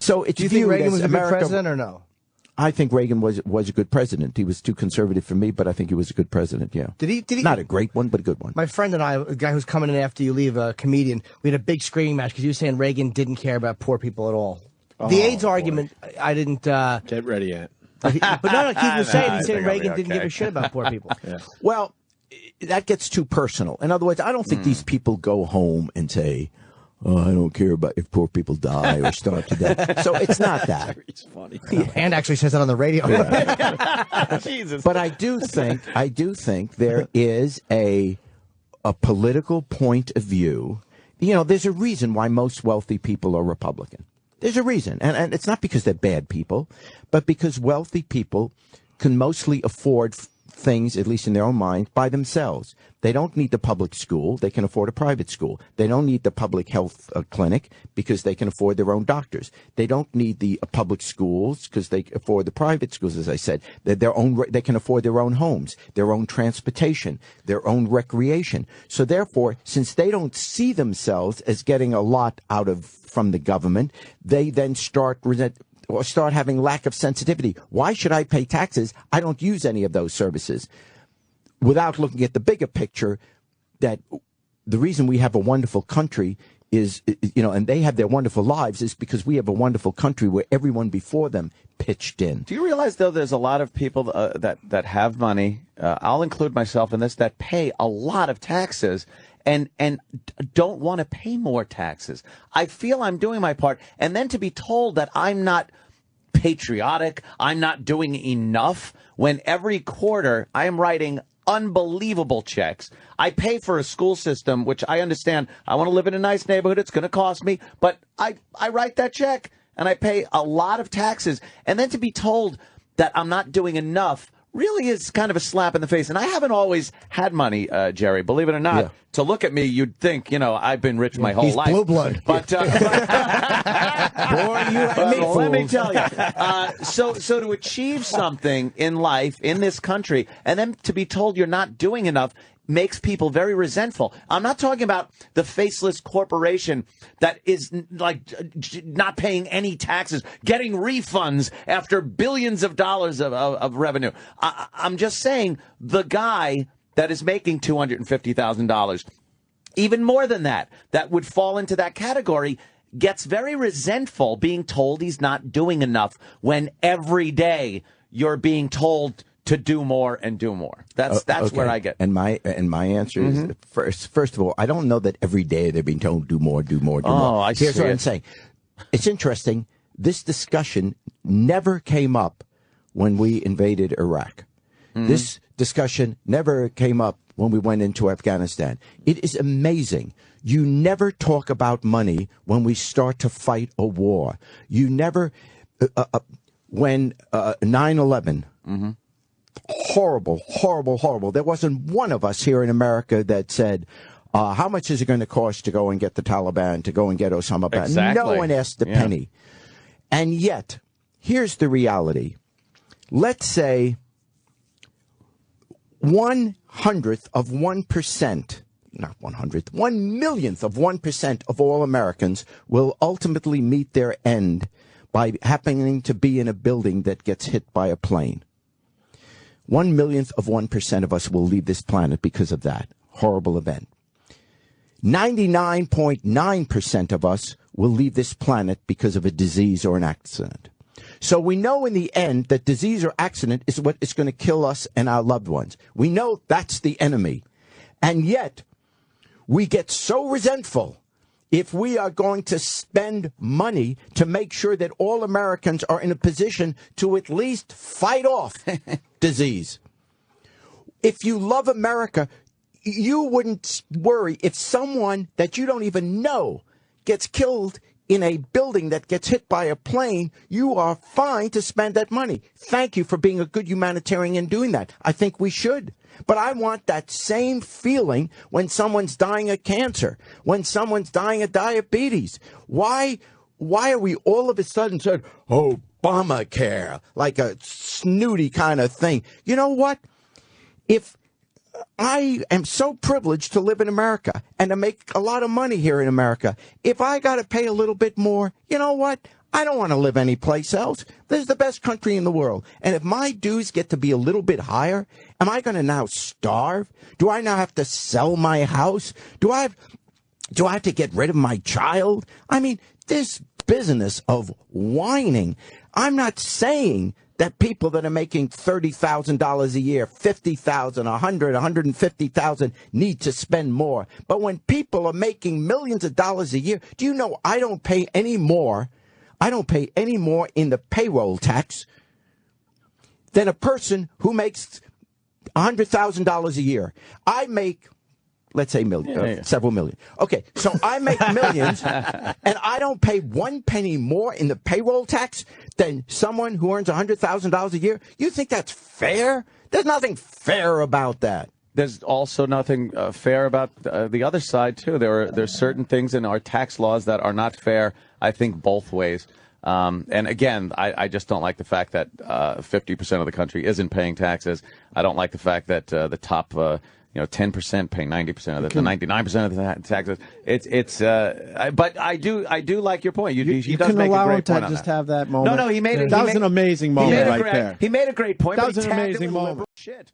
So it's Do you think viewed Reagan as was a good America, president or no? I think Reagan was a good president. He was too conservative for me, but I think he was a good president, yeah. Did he? Not a great one, but a good one. My friend and I, a guy who's coming in after you leave, a comedian, we had a big screaming match because he was saying Reagan didn't care about poor people at all. The AIDS argument, I didn't... Get ready yet. But no, Keith was saying, he's saying think I'll be Reagan didn't okay. give a shit about poor people. Yeah. Well, that gets too personal. In other words, I don't think these people go home and say, oh, I don't care about if poor people die or starve to death. So it's not that. It's funny. And actually says that on the radio. Jesus. But I do think there is a political point of view. You know, there's a reason why most wealthy people are Republican. There's a reason. And it's not because they're bad people, but because wealthy people can mostly afford things, at least in their own mind, by themselves. They don't need the public school. They can afford a private school. They don't need the public health clinic because they can afford their own doctors. They don't need the public schools because they afford the private schools, as I said. They can afford their own homes, their own transportation, their own recreation. So therefore, since they don't see themselves as getting a lot from the government, they then start having lack of sensitivity. Why should I pay taxes? I don't use any of those services. Without looking at the bigger picture, that the reason we have a wonderful country is, and they have their wonderful lives is because we have a wonderful country where everyone before them pitched in. Do you realize, though, there's a lot of people that have money, I'll include myself in this, that pay a lot of taxes and don't want to pay more taxes. I feel I'm doing my part. And then to be told that I'm not patriotic, I'm not doing enough, when every quarter I am writing unbelievable checks. I pay for a school system, which I understand. I want to live in a nice neighborhood. It's going to cost me. But I write that check and I pay a lot of taxes. And then to be told that I'm not doing enough really is kind of a slap in the face. And I haven't always had money, Jerry, believe it or not. Yeah. To look at me, you'd think, I've been rich my whole He's life. blue blood. But Boy, you and me, let me fools. tell you. So to achieve something in life, in this country, and then to be told you're not doing enough makes people very resentful. I'm not talking about the faceless corporation that is like not paying any taxes, getting refunds after billions of dollars of revenue. I'm just saying the guy that is making $250,000, even more than that would fall into that category, gets very resentful being told he's not doing enough when every day you're being told to do more and do more. That's Okay. where I get. And my answer is first of all, I don't know that every day they're being told do more. I Here's see what it. I'm saying. It's interesting. This discussion never came up when we invaded Iraq. This discussion never came up when we went into Afghanistan. It is amazing. You never talk about money when we start to fight a war. You never, when 9/11, horrible. There wasn't one of us here in America that said, how much is it going to cost to go and get the Taliban, to go and get Osama bin Laden? Exactly. No one asked a penny. And yet, here's the reality. Let's say 1/100th of 1%, not 100th, 1/1,000,000th of 1% of all Americans will ultimately meet their end by happening to be in a building that gets hit by a plane. 1/1,000,000th of 1% of us will leave this planet because of that horrible event. 99.9% of us will leave this planet because of a disease or an accident. So we know in the end that disease or accident is what is going to kill us and our loved ones. We know that's the enemy. And yet, we get so resentful if we are going to spend money to make sure that all Americans are in a position to at least fight off disease. If you love America, you wouldn't worry if someone that you don't even know gets killed in a building that gets hit by a plane. You are fine to spend that money. Thank you for being a good humanitarian and doing that. I think we should. But I want that same feeling when someone's dying of cancer, when someone's dying of diabetes. Why are we all of a sudden said, Obamacare, like a snooty kind of thing? You know what? If I am so privileged to live in America and to make a lot of money here in America, if I got to pay a little bit more, you know what? I don't want to live anyplace else. This is the best country in the world. And if my dues get to be a little bit higher, am I going to now starve? Do I now have to sell my house? Do I have to get rid of my child? I mean, this business of whining. I'm not saying that people that are making $30,000 a year, $50,000, $100,000, $150,000 need to spend more. But when people are making millions of dollars a year, do you know I don't pay any more? I don't pay any more in the payroll tax than a person who makes $100,000 a year. I make, let's say several million. Okay, so I make millions, and I don't pay 1 penny more in the payroll tax than someone who earns $100,000 a year. You think that's fair? There's nothing fair about that. There's also nothing fair about the other side, too. There's certain things in our tax laws that are not fair, I think, both ways. And again, I just don't like the fact that 50% of the country isn't paying taxes. I don't like the fact that the top 10% pay 90% of the 99% of the taxes. But I do like your point. You does can make allow a great him to point on just that. have that moment. No, he made it. That was an amazing moment right there. He made a great point. That but was he an tagged it amazing with moment. liberal shit.